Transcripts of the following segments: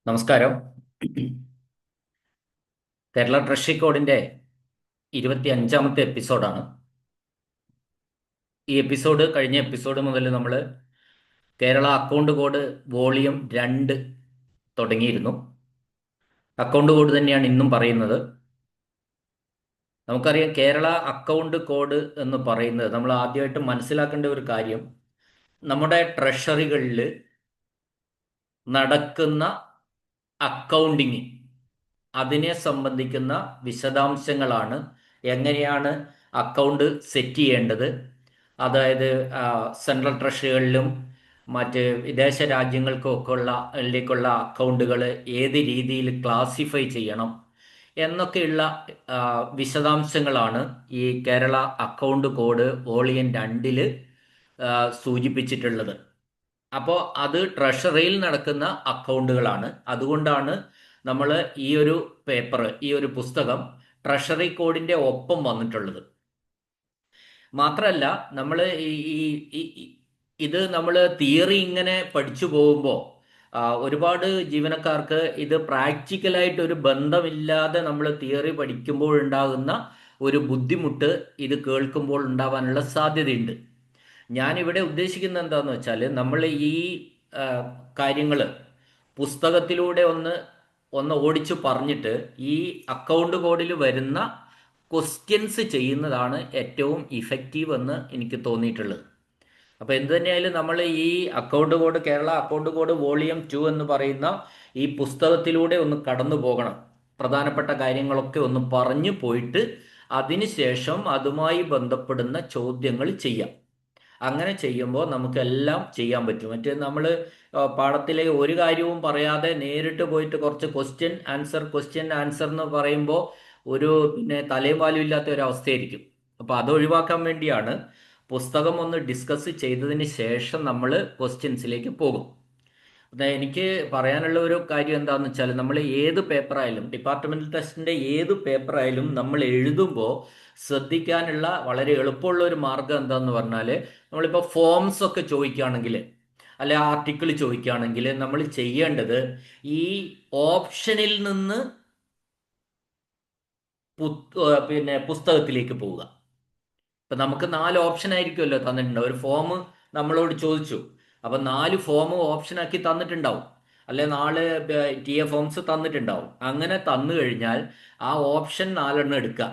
നമസ്കാരം. കേരള ട്രഷറി കോഡിന്റെ 25ാമത്തെ എപ്പിസോഡാണ്. ഈ എപ്പിസോഡ് കഴിഞ്ഞ എപ്പിസോഡ് മുതൽ നമ്മൾ കേരള അക്കൗണ്ട് കോഡ് വോളിയം 2 തുടങ്ങിയിരുന്നു. അക്കൗണ്ട് കോഡ് തന്നെയാണ് ഇന്നും പറയുന്നത്. നമുക്കറിയാം, കേരള അക്കൗണ്ട് കോഡ് എന്ന് പറയുന്നത് നമ്മൾ ആദ്യമായിട്ട് മനസ്സിലാക്കേണ്ട ഒരു കാര്യം, നമ്മുടെ ട്രഷറികളിൽ നടക്കുന്ന അക്കൗണ്ടിങ്, അതിനെ സംബന്ധിക്കുന്ന വിശദാംശങ്ങളാണ്. എങ്ങനെയാണ് അക്കൗണ്ട് സെറ്റ് ചെയ്യേണ്ടത്, അതായത് സെൻട്രൽ ട്രഷറികളിലും മറ്റ് വിദേശ രാജ്യങ്ങൾക്കൊക്കെ ലേക്കുള്ള അക്കൗണ്ടുകൾ ഏത് രീതിയിൽ ക്ലാസിഫൈ ചെയ്യണം എന്നൊക്കെയുള്ള വിശദാംശങ്ങളാണ് ഈ കേരള അക്കൗണ്ട് കോഡ് വോളിയം 2 സൂചിപ്പിച്ചിട്ടുള്ളത്. അപ്പോൾ അത് ട്രഷറിയിൽ നടക്കുന്ന അക്കൗണ്ടുകളാണ്. അതുകൊണ്ടാണ് നമ്മൾ ഈ ഒരു പേപ്പർ, ഈ ഒരു പുസ്തകം ട്രഷറി കോഡിന്റെ ഒപ്പം വന്നിട്ടുള്ളത്. മാത്രമല്ല, നമ്മൾ ഈ ഈ- ഈ- ഈ- ഇത് നമ്മൾ തിയറി ഇങ്ങനെ പഠിച്ചു പോകുമ്പോൾ ഒരുപാട് ജീവനക്കാർക്ക് ഇത് പ്രാക്ടിക്കലായിട്ട് ഒരു ബന്ധമില്ലാതെ നമ്മൾ തിയറി പഠിക്കുമ്പോൾ ഉണ്ടാകുന്ന ഒരു ബുദ്ധിമുട്ട് ഇത് കേൾക്കുമ്പോൾ ഉണ്ടാവാനുള്ള സാധ്യതയുണ്ട്. ഞാനിവിടെ ഉദ്ദേശിക്കുന്നത് എന്താണെന്ന് വെച്ചാൽ, നമ്മൾ ഈ കാര്യങ്ങൾ പുസ്തകത്തിലൂടെ ഒന്ന് ഒന്ന് ഓടിച്ചു പറഞ്ഞിട്ട് ഈ അക്കൗണ്ട് കോഡിൽ വരുന്ന ക്വസ്റ്റ്യൻസ് ചെയ്യുന്നതാണ് ഏറ്റവും ഇഫക്റ്റീവ് എന്ന് എനിക്ക് തോന്നിയിട്ടുള്ളത്. അപ്പോൾ എന്ത് തന്നെയായാലും നമ്മൾ ഈ account code, Kerala account code volume 2 എന്ന് പറയുന്ന ഈ പുസ്തകത്തിലൂടെ ഒന്ന് കടന്നു പോകണം. പ്രധാനപ്പെട്ട കാര്യങ്ങളൊക്കെ ഒന്ന് പറഞ്ഞു പോയിട്ട് അതിനുശേഷം അതുമായി ബന്ധപ്പെടുന്ന ചോദ്യങ്ങൾ ചെയ്യാം. അങ്ങനെ ചെയ്യുമ്പോൾ നമുക്കെല്ലാം ചെയ്യാൻ പറ്റും. മറ്റേ നമ്മൾ പാഠത്തിലെ ഒരു കാര്യവും പറയാതെ നേരിട്ട് പോയിട്ട് കുറച്ച് ക്വസ്റ്റ്യൻ ആൻസർ എന്ന് പറയുമ്പോൾ പിന്നെ തലയും പാലും ഇല്ലാത്ത ഒരു അവസ്ഥയായിരിക്കും. അപ്പോൾ അത് ഒഴിവാക്കാൻ വേണ്ടിയാണ് പുസ്തകം ഒന്ന് ഡിസ്കസ് ചെയ്തതിന് ശേഷം നമ്മൾ ക്വസ്റ്റ്യൻസിലേക്ക് പോകും. എനിക്ക് പറയാനുള്ള ഒരു കാര്യം എന്താണെന്ന് വെച്ചാൽ, നമ്മൾ ഏത് പേപ്പറായാലും, ഡിപ്പാർട്ട്മെന്റൽ ടെസ്റ്റിന്റെ ഏത് പേപ്പറായാലും നമ്മൾ എഴുതുമ്പോൾ ശ്രദ്ധിക്കാനുള്ള വളരെ എളുപ്പമുള്ള ഒരു മാർഗം എന്താന്ന് പറഞ്ഞാൽ, നമ്മളിപ്പോൾ ഫോംസ് ഒക്കെ ചോദിക്കുകയാണെങ്കിൽ, അല്ലെ ആർട്ടിക്കിൾ ചോദിക്കുകയാണെങ്കിൽ, നമ്മൾ ചെയ്യേണ്ടത് ഈ ഓപ്ഷനിൽ നിന്ന് പിന്നെ പുസ്തകത്തിലേക്ക് പോവുക. ഇപ്പൊ നമുക്ക് 4 ഓപ്ഷൻ ആയിരിക്കുമല്ലോ തന്നിട്ടുണ്ടാവും. ഒരു ഫോം നമ്മളോട് ചോദിച്ചു, അപ്പൊ 4 ഫോം ഓപ്ഷൻ ആക്കി തന്നിട്ടുണ്ടാവും. അല്ലെ 4 ഫോംസ് തന്നിട്ടുണ്ടാവും. അങ്ങനെ തന്നു കഴിഞ്ഞാൽ ആ ഓപ്ഷൻ 4 എടുക്കുക.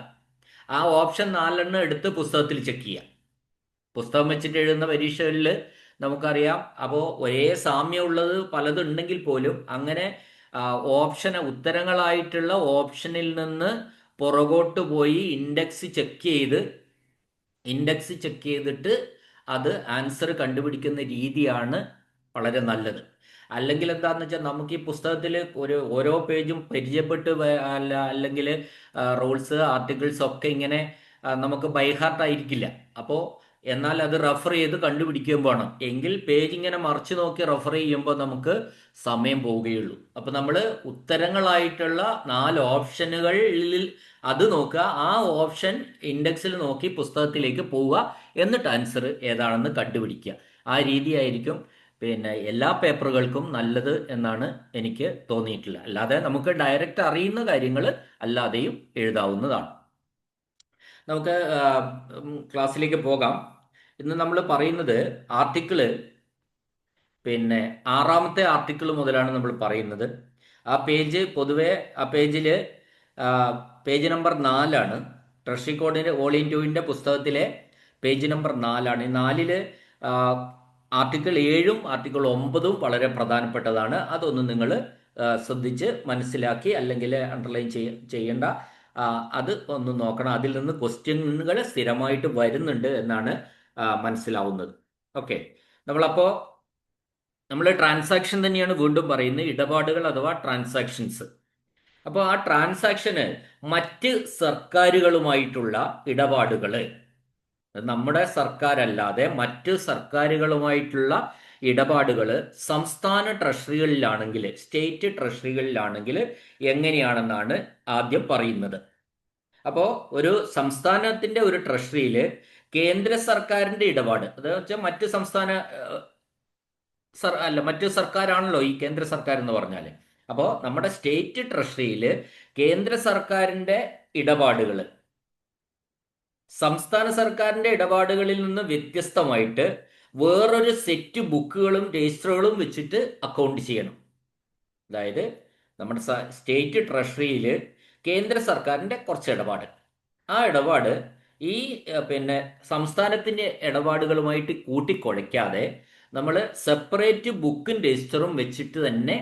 ആ ഓപ്ഷൻ 4 എടുത്ത് പുസ്തകത്തിൽ ചെക്ക് ചെയ്യുക. പുസ്തകം വെച്ചിട്ട് എഴുതുന്ന പരീക്ഷകളിൽ നമുക്കറിയാം, അപ്പോൾ ഒരേ സാമ്യമുള്ളത് പലതും ഉണ്ടെങ്കിൽ പോലും അങ്ങനെ ഉത്തരങ്ങളായിട്ടുള്ള ഓപ്ഷനിൽ നിന്ന് പുറകോട്ട് പോയി ഇൻഡെക്സ് ചെക്ക് ചെയ്തിട്ട് അത് ആൻസർ കണ്ടുപിടിക്കുന്ന രീതിയാണ് വളരെ നല്ലത്. അല്ലെങ്കിൽ എന്താന്ന് വെച്ചാൽ, നമുക്ക് ഈ പുസ്തകത്തിൽ ഓരോ പേജും പരിചയപ്പെട്ട് അല്ലെങ്കിൽ റൂൾസ് ആർട്ടിക്കിൾസ് ഒക്കെ ഇങ്ങനെ നമുക്ക് ബൈഹാർട്ട് ആയിരിക്കില്ല. അപ്പോൾ എന്നാൽ അത് റെഫർ ചെയ്ത് കണ്ടുപിടിക്കുകയും വേണം. എങ്കിൽ പേജ് ഇങ്ങനെ മറിച്ച് നോക്കി റെഫർ ചെയ്യുമ്പോൾ നമുക്ക് സമയം പോവുകയുള്ളൂ. അപ്പൊ നമ്മൾ ഉത്തരങ്ങളായിട്ടുള്ള 4 ഓപ്ഷനുകളിൽ അത് നോക്കുക, ആ ഓപ്ഷൻ ഇൻഡെക്സിൽ നോക്കി പുസ്തകത്തിലേക്ക് പോവുക, എന്നിട്ട് ആൻസർ ഏതാണെന്ന് കണ്ടുപിടിക്കുക. ആ രീതിയായിരിക്കും പിന്നെ എല്ലാ പേപ്പറുകൾക്കും നല്ലത് എന്നാണ് എനിക്ക് തോന്നിയിട്ടുള്ളത്. അല്ലാതെ നമുക്ക് ഡയറക്റ്റ് അറിയുന്ന കാര്യങ്ങൾ അല്ലാതെയും എഴുതാവുന്നതാണ്. നമുക്ക് ക്ലാസ്സിലേക്ക് പോകാം. ഇന്ന് നമ്മൾ പറയുന്നത് ആർട്ടിക്കിള്, പിന്നെ 6ാമത്തെ ആർട്ടിക്കിൾ മുതലാണ് നമ്മൾ പറയുന്നത്. ആ പേജ് പൊതുവെ ആ പേജില് പേജ് നമ്പർ 4ആണ്. ട്രഷറി കോഡിന്റെ വോളിയം 2ന്റെ പുസ്തകത്തിലെ പേജ് നമ്പർ 4ആണ്. ഈ 4-ല് ആർട്ടിക്കിൾ 7ഉം ആർട്ടിക്കിൾ 9ഉം വളരെ പ്രധാനപ്പെട്ടതാണ്. അതൊന്ന് നിങ്ങൾ ശ്രദ്ധിച്ച് മനസ്സിലാക്കി, അല്ലെങ്കിൽ അണ്ടർലൈൻ ചെയ്യേണ്ട, അത് ഒന്ന് നോക്കണം. അതിൽ നിന്ന് ക്വസ്റ്റ്യനുകൾ സ്ഥിരമായിട്ട് വരുന്നുണ്ട് എന്നാണ് മനസ്സിലാവുന്നത്. ഓക്കെ, നമ്മളപ്പോൾ നമ്മൾ ട്രാൻസാക്ഷൻ തന്നെയാണ് വീണ്ടും പറയുന്നത്, ഇടപാടുകൾ അഥവാ ട്രാൻസാക്ഷൻസ്. അപ്പോൾ ആ ട്രാൻസാക്ഷന് മറ്റ് സർക്കാരുകളുമായിട്ടുള്ള ഇടപാടുകൾ, നമ്മുടെ സർക്കാരല്ലാതെ മറ്റ് സർക്കാരുകളുമായിട്ടുള്ള ഇടപാടുകൾ സംസ്ഥാന ട്രഷറികളിലാണെങ്കിൽ, സ്റ്റേറ്റ് ട്രഷറികളിലാണെങ്കിൽ എങ്ങനെയാണെന്നാണ് ആദ്യം പറയുന്നത്. അപ്പോൾ ഒരു സംസ്ഥാനത്തിന്റെ ഒരു ട്രഷറിയിൽ കേന്ദ്ര സർക്കാരിന്റെ ഇടപാട്, അതെന്ന് വെച്ചാൽ മറ്റ് സംസ്ഥാന മറ്റ് സർക്കാരാണല്ലോ ഈ കേന്ദ്ര സർക്കാർ എന്ന് പറഞ്ഞാൽ. അപ്പോൾ നമ്മുടെ സ്റ്റേറ്റ് ട്രഷറിയിൽ കേന്ദ്ര സർക്കാരിന്റെ ഇടപാടുകൾ സംസ്ഥാന സർക്കാരിന്റെ ഇടപാടുകളിൽ നിന്ന് വ്യത്യസ്തമായിട്ട് വേറൊരു സെറ്റ് ബുക്കുകളും രജിസ്റ്ററുകളും വെച്ചിട്ട് അക്കൗണ്ട് ചെയ്യണം. അതായത് നമ്മുടെ സ്റ്റേറ്റ് ട്രഷറിയിൽ കേന്ദ്ര സർക്കാരിന്റെ കുറച്ച് ഇടപാട്, ആ ഇടപാട് ഈ പിന്നെ സംസ്ഥാനത്തിന്റെ ഇടപാടുകളുമായിട്ട് കൂട്ടിക്കുഴയ്ക്കാതെ നമ്മൾ സെപ്പറേറ്റ് ബുക്കും രജിസ്റ്ററും വെച്ചിട്ട് തന്നെ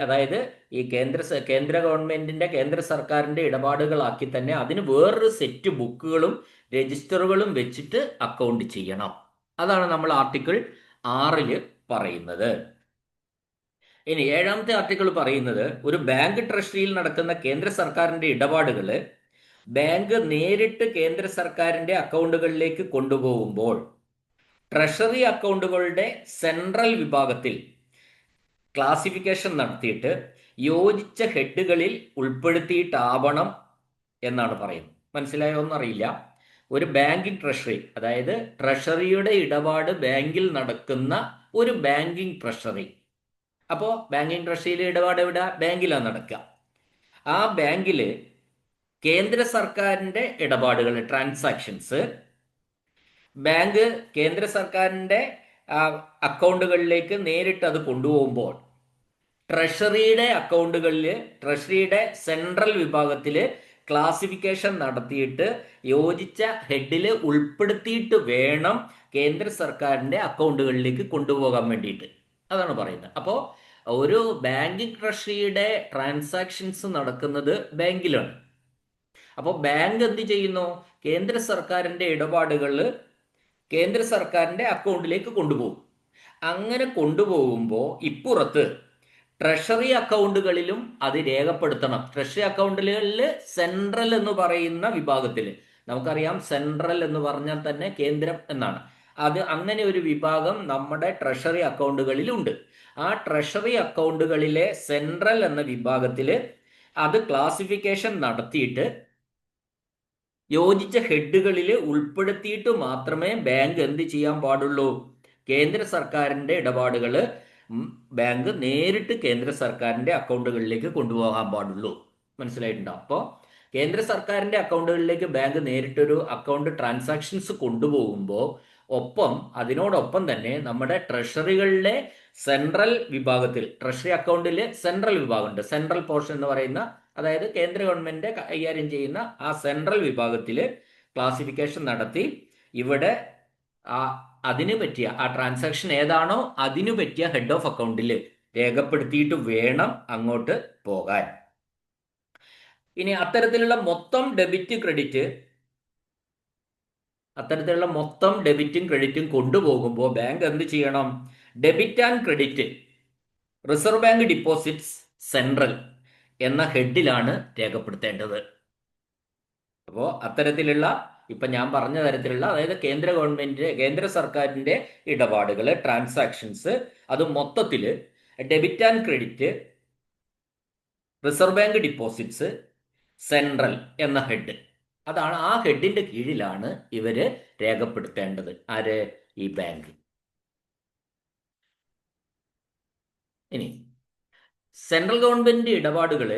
അതായത് ഈ കേന്ദ്ര ഗവൺമെന്റിന്റെ കേന്ദ്ര സർക്കാരിന്റെ ഇടപാടുകളാക്കി തന്നെ അതിന് വേറൊരു സെറ്റ് ബുക്കുകളും രജിസ്റ്ററുകളും വെച്ചിട്ട് അക്കൗണ്ട് ചെയ്യണം. അതാണ് നമ്മൾ ആർട്ടിക്കിൾ 6 പറയുന്നത്. ഇനി 7ാമത്തെ ആർട്ടിക്കിൾ പറയുന്നത് ഒരു ബാങ്ക് ട്രഷറിയിൽ നടക്കുന്ന കേന്ദ്ര സർക്കാരിന്റെ ഇടപാടുകൾ ബാങ്ക് നേരിട്ട് കേന്ദ്ര സർക്കാരിന്റെ അക്കൗണ്ടുകളിലേക്ക് കൊണ്ടുപോകുമ്പോൾ ട്രഷറി അക്കൗണ്ടുകളുടെ സെൻട്രൽ വിഭാഗത്തിൽ ക്ലാസിഫിക്കേഷൻ നടത്തിയിട്ട് യോജിച്ച ഹെഡുകളിൽ ഉൾപ്പെടുത്തിയിട്ടാവണം എന്നാണ് പറയുന്നത്. മനസ്സിലായോ എന്നറിയില്ല. ഒരു ബാങ്കിങ് ട്രഷറി, അതായത് ട്രഷറിയുടെ ഇടപാട് ബാങ്കിൽ നടക്കുന്ന ഒരു ബാങ്കിങ് ട്രഷറി. അപ്പോൾ ബാങ്കിങ് ട്രഷറിയിലെ ഇടപാട് എവിടെ? ബാങ്കിലാണ് നടക്കുക. ആ ബാങ്കിൽ കേന്ദ്ര സർക്കാരിന്റെ ഇടപാടുകൾ, ട്രാൻസാക്ഷൻസ് ബാങ്ക് കേന്ദ്ര സർക്കാരിന്റെ അക്കൗണ്ടുകളിലേക്ക് നേരിട്ട് അത് കൊണ്ടുപോകുമ്പോൾ ട്രഷറിയുടെ അക്കൗണ്ടുകളിൽ ട്രഷറിയുടെ സെൻട്രൽ വിഭാഗത്തിൽ ക്ലാസിഫിക്കേഷൻ നടത്തിയിട്ട് യോജിച്ച ഹെഡിൽ ഉൾപ്പെടുത്തിയിട്ട് വേണം കേന്ദ്ര സർക്കാരിന്റെ അക്കൗണ്ടുകളിലേക്ക് കൊണ്ടുപോകാൻ വേണ്ടിയിട്ട്. അതാണ് പറയുന്നത്. അപ്പോൾ ഒരു ബാങ്കിങ് ട്രഷറിയുടെ ട്രാൻസാക്ഷൻസ് നടക്കുന്നത് ബാങ്കിലാണ്. അപ്പോൾ ബാങ്ക് എന്ത് ചെയ്യുന്നു? കേന്ദ്ര സർക്കാരിന്റെ ഇടപാടുകൾ കേന്ദ്ര സർക്കാരിന്റെ അക്കൗണ്ടിലേക്ക് കൊണ്ടുപോകും. അങ്ങനെ കൊണ്ടുപോകുമ്പോൾ ഇപ്പുറത്ത് ട്രഷറി അക്കൗണ്ടുകളിലും അത് രേഖപ്പെടുത്തണം. ട്രഷറി അക്കൗണ്ടുകളിൽ സെൻട്രൽ എന്ന് പറയുന്ന വിഭാഗത്തിൽ, നമുക്കറിയാം സെൻട്രൽ എന്ന് പറഞ്ഞാൽ തന്നെ കേന്ദ്രം എന്നാണ്. അത് അങ്ങനെ ഒരു വിഭാഗം നമ്മുടെ ട്രഷറി അക്കൗണ്ടുകളിലുണ്ട്. ആ ട്രഷറി അക്കൗണ്ടുകളിലെ സെൻട്രൽ എന്ന വിഭാഗത്തിൽ അത് ക്ലാസിഫിക്കേഷൻ നടത്തിയിട്ട് യോജിച്ച ഹെഡുകളിൽ ഉൾപ്പെടുത്തിയിട്ട് മാത്രമേ ബാങ്ക് എന്ത് ചെയ്യാൻ പാടുള്ളൂ? കേന്ദ്ര സർക്കാരിന്റെ ഇടപാടുകൾ ബാങ്ക് നേരിട്ട് കേന്ദ്ര സർക്കാരിന്റെ അക്കൗണ്ടുകളിലേക്ക് കൊണ്ടുപോകാൻ പാടുള്ളൂ. മനസ്സിലായിട്ടുണ്ടാവും. അപ്പോൾ കേന്ദ്ര സർക്കാരിന്റെ അക്കൗണ്ടുകളിലേക്ക് ബാങ്ക് നേരിട്ടൊരു അക്കൗണ്ട് ട്രാൻസാക്ഷൻസ് കൊണ്ടുപോകുമ്പോൾ അതിനോടൊപ്പം തന്നെ നമ്മുടെ ട്രഷറികളിലെ സെൻട്രൽ വിഭാഗത്തിൽ, ട്രഷറി അക്കൗണ്ടിൽ സെൻട്രൽ വിഭാഗമുണ്ട്, സെൻട്രൽ പോർഷൻ എന്ന് പറയുന്ന, അതായത് കേന്ദ്ര ഗവൺമെന്റ് കൈകാര്യം ചെയ്യുന്ന ആ സെൻട്രൽ വിഭാഗത്തിൽ ക്ലാസിഫിക്കേഷൻ നടത്തി ഇവിടെ അതിന് പറ്റിയ ആ ട്രാൻസാക്ഷൻ ഏതാണോ അതിനു പറ്റിയ ഹെഡ് ഓഫ് അക്കൗണ്ടിൽ രേഖപ്പെടുത്തിയിട്ട് വേണം അങ്ങോട്ട് പോകാൻ. ഇനി അത്തരത്തിലുള്ള മൊത്തം ഡെബിറ്റും ക്രെഡിറ്റും കൊണ്ടുപോകുമ്പോൾ ബാങ്ക് എന്ത് ചെയ്യണം? Debit and credit reserve bank deposits central എന്ന ഹെഡിലാണ് രേഖപ്പെടുത്തേണ്ടത്. അപ്പോൾ അത്തരത്തിലുള്ള ഇപ്പൊ ഞാൻ പറഞ്ഞ തരത്തിലുള്ള, അതായത് കേന്ദ്ര സർക്കാരിന്റെ ഇടപാടുകൾ, ട്രാൻസാക്ഷൻസ്, അത് മൊത്തത്തിൽ debit and credit reserve bank deposits central എന്ന ഹെഡ്, അതാണ് ആ ഹെഡിന്റെ കീഴിലാണ് ഇവര് രേഖപ്പെടുത്തേണ്ടത്. ആര്? ഈ ബാങ്ക്. ഇനി സെൻട്രൽ ഗവൺമെന്റ് ഇടപാടുകൾ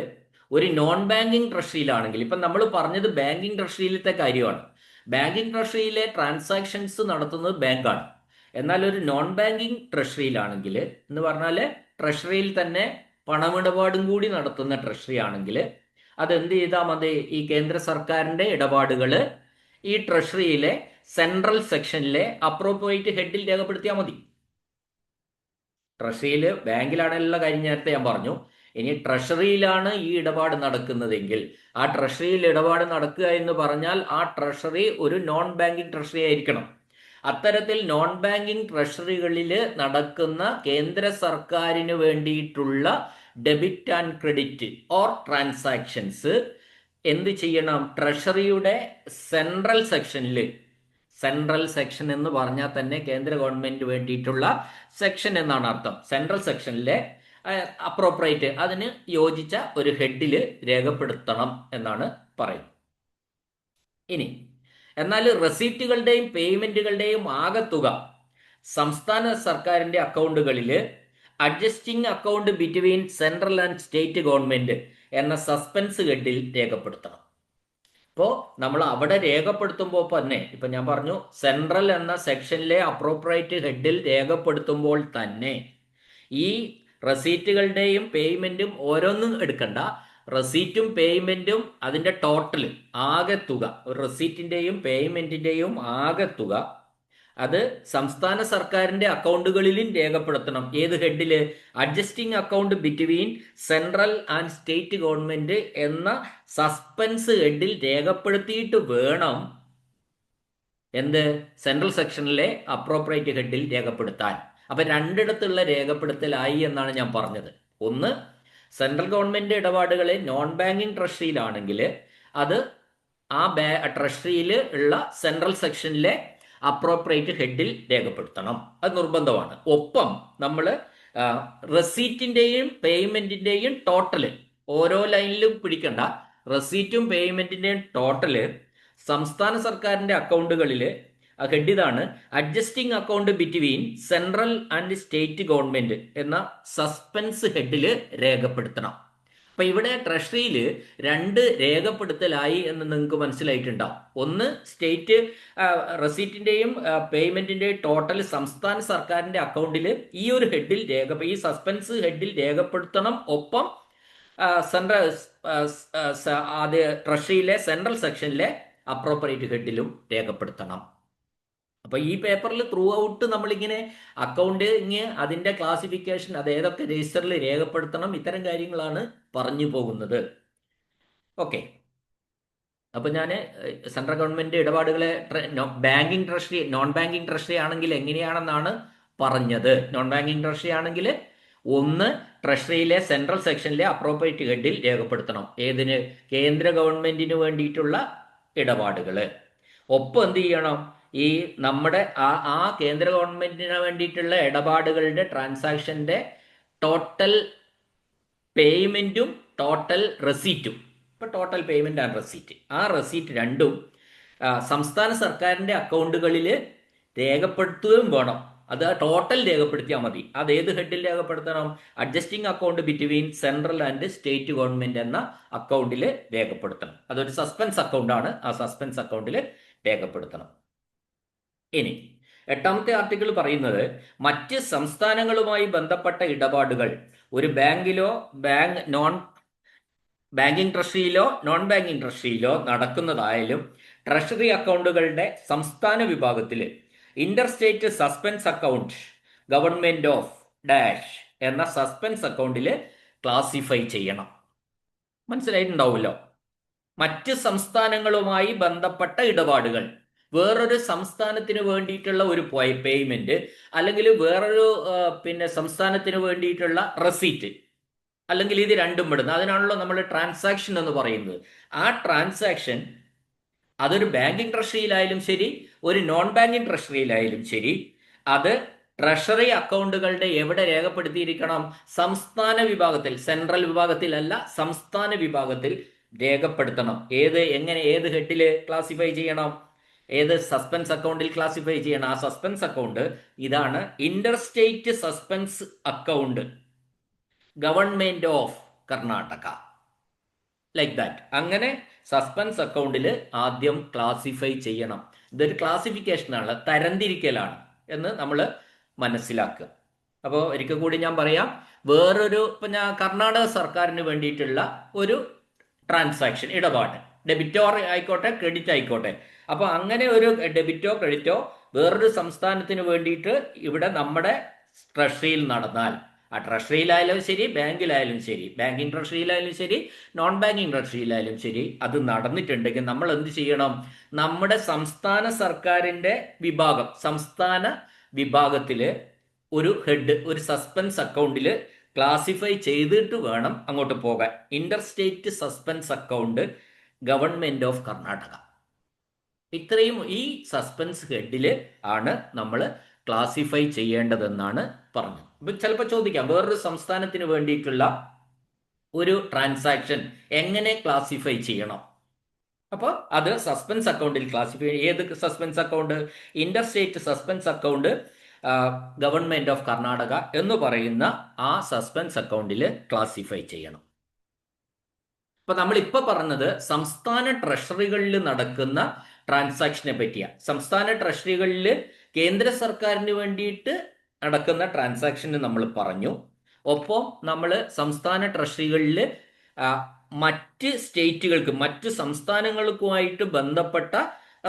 ഒരു നോൺ ബാങ്കിങ് ട്രഷറിയിലാണെങ്കിൽ, ഇപ്പം നമ്മൾ പറഞ്ഞത് ബാങ്കിങ് ട്രഷറിയിലത്തെ കാര്യമാണ്. ബാങ്കിങ് ട്രഷറിയിലെ ട്രാൻസാക്ഷൻസ് നടത്തുന്നത് ബാങ്കാണ്. എന്നാൽ ഒരു നോൺ ബാങ്കിങ് ട്രഷറിയിലാണെങ്കിൽ എന്ന് പറഞ്ഞാൽ ട്രഷറിയിൽ തന്നെ പണമിടപാടും കൂടി നടത്തുന്ന ട്രഷറി ആണെങ്കിൽ അതെന്ത് ചെയ്താൽ മതി? ഈ കേന്ദ്ര സർക്കാരിന്റെ ഇടപാടുകൾ ഈ ട്രഷറിയിലെ സെൻട്രൽ സെക്ഷനിലെ അപ്രോപ്രിയേറ്റ് ഹെഡിൽ രേഖപ്പെടുത്തിയാൽ മതി. ട്രഷറിയിൽ, ബാങ്കിലാണെന്നുള്ള കാര്യം നേരത്തെ ഞാൻ പറഞ്ഞു. ഇനി ട്രഷറിയിലാണ് ഈ ഇടപാട് നടക്കുന്നതെങ്കിൽ ആ ട്രഷറിയിൽ ഇടപാട് നടക്കുക എന്ന് പറഞ്ഞാൽ ആ ട്രഷറി ഒരു നോൺ ബാങ്കിങ് ട്രഷറി ആയിരിക്കണം. അത്തരത്തിൽ നോൺ ബാങ്കിങ് ട്രഷറികളിൽ നടക്കുന്ന കേന്ദ്ര സർക്കാരിന് വേണ്ടിയിട്ടുള്ള debit and credit or transactions എന്ത് ചെയ്യണം? ട്രഷറിയുടെ സെൻട്രൽ സെക്ഷനിൽ, സെൻട്രൽ സെക്ഷൻ എന്ന് പറഞ്ഞാൽ തന്നെ കേന്ദ്ര ഗവൺമെന്റ് വേണ്ടിയിട്ടുള്ള സെക്ഷൻ എന്നാണ് അർത്ഥം. സെൻട്രൽ സെക്ഷനിലെ അപ്രോപ്രിയേറ്റ്, അതിന് യോജിച്ച ഒരു ഹെഡിൽ രേഖപ്പെടുത്തണം എന്നാണ് പറയുന്നത്. ഇനി എന്നാൽ റെസീപ്റ്റുകളുടെയും പേയ്മെന്റുകളുടെയും ആകെത്തുക സംസ്ഥാന സർക്കാരിന്റെ അക്കൗണ്ടുകളിൽ adjusting account between central and state government എന്ന സസ്പെൻസ് ഹെഡിൽ രേഖപ്പെടുത്തണം. ഇപ്പോൾ നമ്മൾ അവിടെ രേഖപ്പെടുത്തുമ്പോൾ തന്നെ ഇപ്പൊ ഞാൻ പറഞ്ഞു സെൻട്രൽ എന്ന സെക്ഷനിലെ അപ്രോപ്രിയേറ്റ് ഹെഡിൽ രേഖപ്പെടുത്തുമ്പോൾ തന്നെ ഈ റെസീറ്റുകളുടെയും പേയ്മെന്റും ഓരോന്നും എടുക്കണ്ട, റെസീറ്റും പേയ്മെന്റും അതിന്റെ ടോട്ടൽ ആകെ തുക, ഒരു റെസീറ്റിന്റെയും പേയ്മെന്റിന്റെയും ആകെ തുക അത് സംസ്ഥാന സർക്കാരിന്റെ അക്കൗണ്ടുകളിലും രേഖപ്പെടുത്തണം. ഏത് ഹെഡില്? Adjusting account between central and state government എന്ന സസ്പെൻസ് ഹെഡിൽ രേഖപ്പെടുത്തിയിട്ട് വേണം എന്ത്? സെൻട്രൽ സെക്ഷനിലെ അപ്രോപ്രിയേറ്റ് ഹെഡിൽ രേഖപ്പെടുത്താൻ. അപ്പൊ രണ്ടിടത്തുള്ള രേഖപ്പെടുത്തലായി എന്നാണ് ഞാൻ പറഞ്ഞത്. ഒന്ന്, സെൻട്രൽ ഗവൺമെന്റ് ഇടപാടുകളെ നോൺ ബാങ്കിങ് ട്രഷറിയിലാണെങ്കിൽ അത് ആ ട്രഷറിയിൽ ഉള്ള സെൻട്രൽ സെക്ഷനിലെ അപ്രോപ്രിയേറ്റ് ഹെഡിൽ രേഖപ്പെടുത്തണം. അത് നിർബന്ധമാണ്. ഒപ്പം നമ്മൾ റെസീറ്റിന്റെയും പേയ്മെന്റിന്റെയും ടോട്ടല് ഓരോ ലൈനിലും പിടിക്കണ്ട, റെസീറ്റും പേയ്മെന്റിന്റെയും ടോട്ടല് സംസ്ഥാന സർക്കാരിന്റെ അക്കൗണ്ടുകളിൽ ഹെഡ് ഇതാണ്, adjusting account between central and state government എന്ന സസ്പെൻസ് ഹെഡിൽ രേഖപ്പെടുത്തണം. അപ്പൊ ഇവിടെ ട്രഷറിയിൽ രണ്ട് രേഖപ്പെടുത്തലായി എന്ന് നിങ്ങൾക്ക് മനസ്സിലായിട്ടുണ്ടാവും. ഒന്ന്, സ്റ്റേറ്റ് റെസീറ്റിന്റെയും പേയ്മെന്റിന്റെയും ടോട്ടൽ സംസ്ഥാന സർക്കാരിന്റെ അക്കൗണ്ടിൽ ഈ ഒരു ഹെഡിൽ ഈ സസ്പെൻസ് ഹെഡിൽ രേഖപ്പെടുത്തണം. ഒപ്പം സെൻട്രൽ ട്രഷറിയിലെ സെൻട്രൽ സെക്ഷനിലെ അപ്രോപ്രിയേറ്റ് ഹെഡിലും രേഖപ്പെടുത്തണം. അപ്പൊ ഈ പേപ്പറിൽ ത്രൂ ഔട്ട് നമ്മളിങ്ങനെ അക്കൗണ്ടിങ്, അതിന്റെ ക്ലാസിഫിക്കേഷൻ, അത് ഏതൊക്കെ രജിസ്റ്ററിൽ രേഖപ്പെടുത്തണം, ഇത്തരം കാര്യങ്ങളാണ് പറഞ്ഞു പോകുന്നത്. ഓക്കെ, അപ്പൊ ഞാൻ സെൻട്രൽ ഗവൺമെന്റ് ഇടപാടുകളെ banking treasury, non banking treasury ആണെങ്കിൽ എങ്ങനെയാണെന്നാണ് പറഞ്ഞത്. നോൺ ബാങ്കിങ് ട്രഷറി ആണെങ്കിൽ ഒന്ന്, ട്രഷറിയിലെ സെൻട്രൽ സെക്ഷനിലെ അപ്രോപ്രിയേറ്റ് ഹെഡിൽ രേഖപ്പെടുത്തണം. ഏതിന്? കേന്ദ്ര ഗവൺമെന്റിന് വേണ്ടിയിട്ടുള്ള ഇടപാടുകള്. ഒപ്പം എന്ത് ചെയ്യണം? ഈ നമ്മുടെ ആ കേന്ദ്ര ഗവൺമെന്റിന് വേണ്ടിയിട്ടുള്ള ഇടപാടുകളുടെ ട്രാൻസാക്ഷന്റെ ടോട്ടൽ പേയ്മെന്റും ടോട്ടൽ റെസീറ്റും, ഇപ്പൊ ടോട്ടൽ പേയ്മെന്റ് ആൻഡ് റെസീറ്റ്, ആ റെസീറ്റ് രണ്ടും സംസ്ഥാന സർക്കാരിന്റെ അക്കൗണ്ടുകളിൽ രേഖപ്പെടുത്തുകയും വേണം. അത് ടോട്ടൽ രേഖപ്പെടുത്തിയാൽ മതി. അത് ഏത് ഹെഡിൽ രേഖപ്പെടുത്തണം? Adjusting account between central and state government എന്ന അക്കൗണ്ടിൽ രേഖപ്പെടുത്തണം. അതൊരു സസ്പെൻസ് അക്കൗണ്ട് ആണ്, ആ സസ്പെൻസ് അക്കൗണ്ടിൽ രേഖപ്പെടുത്തണം. ഇനി 8ാമത്തെ ആർട്ടിക്കിൾ പറയുന്നത്, മറ്റ് സംസ്ഥാനങ്ങളുമായി ബന്ധപ്പെട്ട ഇടപാടുകൾ ഒരു ബാങ്കിലോ ബാങ്കിങ് ട്രഷറിയിലോ നോൺ ബാങ്കിങ് ട്രഷറിയിലോ നടക്കുന്നതായാലും ട്രഷറി അക്കൗണ്ടുകളുടെ സംസ്ഥാന വിഭാഗത്തിൽ Inter state suspense account government of dash എന്ന സസ്പെൻസ് അക്കൗണ്ടിൽ ക്ലാസിഫൈ ചെയ്യണം. മനസ്സിലായിട്ടുണ്ടാവുമല്ലോ. മറ്റ് സംസ്ഥാനങ്ങളുമായി ബന്ധപ്പെട്ട ഇടപാടുകൾ, വേറൊരു സംസ്ഥാനത്തിന് വേണ്ടിയിട്ടുള്ള ഒരു പേയ്മെന്റ്, അല്ലെങ്കിൽ വേറൊരു സംസ്ഥാനത്തിന് വേണ്ടിയിട്ടുള്ള റെസീറ്റ്, അല്ലെങ്കിൽ ഇത് രണ്ടും പെടുന്നത്, അതിനാണല്ലോ നമ്മൾ ട്രാൻസാക്ഷൻ എന്ന് പറയുന്നത്. ആ ട്രാൻസാക്ഷൻ അതൊരു ബാങ്കിങ് ട്രഷറിയിലായാലും ശരി, ഒരു നോൺ ബാങ്കിങ് ട്രഷറിയിലായാലും ശരി, അത് ട്രഷറി അക്കൗണ്ടുകളുടെ എവിടെ രേഖപ്പെടുത്തിയിരിക്കണം? സംസ്ഥാന വിഭാഗത്തിൽ, സെൻട്രൽ വിഭാഗത്തിൽ അല്ല, സംസ്ഥാന വിഭാഗത്തിൽ രേഖപ്പെടുത്തണം. ഏത് ഹെഡിൽ ക്ലാസിഫൈ ചെയ്യണം? ഏത് സസ്പെൻസ് അക്കൗണ്ടിൽ ക്ലാസിഫൈ ചെയ്യണം? ആ സസ്പെൻസ് അക്കൗണ്ട് ഇതാണ്, Inter state suspense account government of Karnataka, like that. അങ്ങനെ സസ്പെൻസ് അക്കൗണ്ടിൽ ആദ്യം ക്ലാസിഫൈ ചെയ്യണം. ഇതൊരു ക്ലാസിഫിക്കേഷനാണ്, തരംതിരിക്കലാണ് എന്ന് നമ്മൾ മനസ്സിലാക്കുക. അപ്പോൾ ഒരിക്കൽ കൂടി ഞാൻ പറയാം, വേറൊരു ഞാൻ കർണാടക സർക്കാരിന് വേണ്ടിയിട്ടുള്ള ഒരു ട്രാൻസാക്ഷൻ, ഇടപാട്, ഡെബിറ്റോ ആയിക്കോട്ടെ ക്രെഡിറ്റ് ആയിക്കോട്ടെ. അപ്പൊ അങ്ങനെ ഒരു ഡെബിറ്റോ ക്രെഡിറ്റോ വേറൊരു സംസ്ഥാനത്തിന് വേണ്ടിയിട്ട് ഇവിടെ നമ്മുടെ ട്രഷറിയിൽ നടന്നാൽ, ആ ട്രഷറിയിലായാലും ശരി, ബാങ്കിലായാലും ശരി, ബാങ്കിങ് ട്രഷറിയിലായാലും ശരി, നോൺ ബാങ്കിങ് ട്രഷറിയിലായാലും ശരി, അത് നടന്നിട്ടുണ്ടെങ്കിൽ നമ്മൾ എന്ത് ചെയ്യണം? നമ്മുടെ സംസ്ഥാന സർക്കാരിന്റെ വിഭാഗം, സംസ്ഥാന വിഭാഗത്തില് ഒരു ഹെഡ്, ഒരു സസ്പെൻസ് അക്കൗണ്ടിൽ ക്ലാസിഫൈ ചെയ്തിട്ട് വേണം അങ്ങോട്ട് പോകാൻ. Inter state suspense account government of Karnataka. ഇത്രയും ഈ സസ്പെൻസ് ഹെഡിൽ ആണ് നമ്മൾ ക്ലാസിഫൈ ചെയ്യേണ്ടതെന്നാണ് പറഞ്ഞത്. ഇപ്പൊ ചിലപ്പോൾ ചോദിക്കാം, വേറൊരു സംസ്ഥാനത്തിന് വേണ്ടിയിട്ടുള്ള ഒരു ട്രാൻസാക്ഷൻ എങ്ങനെ ക്ലാസിഫൈ ചെയ്യണം? അപ്പോൾ അത് സസ്പെൻസ് അക്കൗണ്ടിൽ ക്ലാസിഫൈ. ഏത് suspense account? Inter state suspense account government of Karnataka എന്ന് പറയുന്ന ആ സസ്പെൻസ് അക്കൗണ്ടിൽ ക്ലാസിഫൈ ചെയ്യണം. ഇപ്പൊ നമ്മൾ ഇപ്പൊ പറഞ്ഞത് സംസ്ഥാന ട്രഷറികളിൽ നടക്കുന്ന ട്രാൻസാക്ഷനെ പറ്റിയ. സംസ്ഥാന ട്രഷറികളിൽ കേന്ദ്ര സർക്കാരിന് വേണ്ടിയിട്ട് നടക്കുന്ന ട്രാൻസാക്ഷന് നമ്മൾ പറഞ്ഞു. ഒപ്പം നമ്മൾ സംസ്ഥാന ട്രഷറികളിൽ മറ്റ് സ്റ്റേറ്റുകൾക്ക്, മറ്റ് സംസ്ഥാനങ്ങൾക്കുമായിട്ട് ബന്ധപ്പെട്ട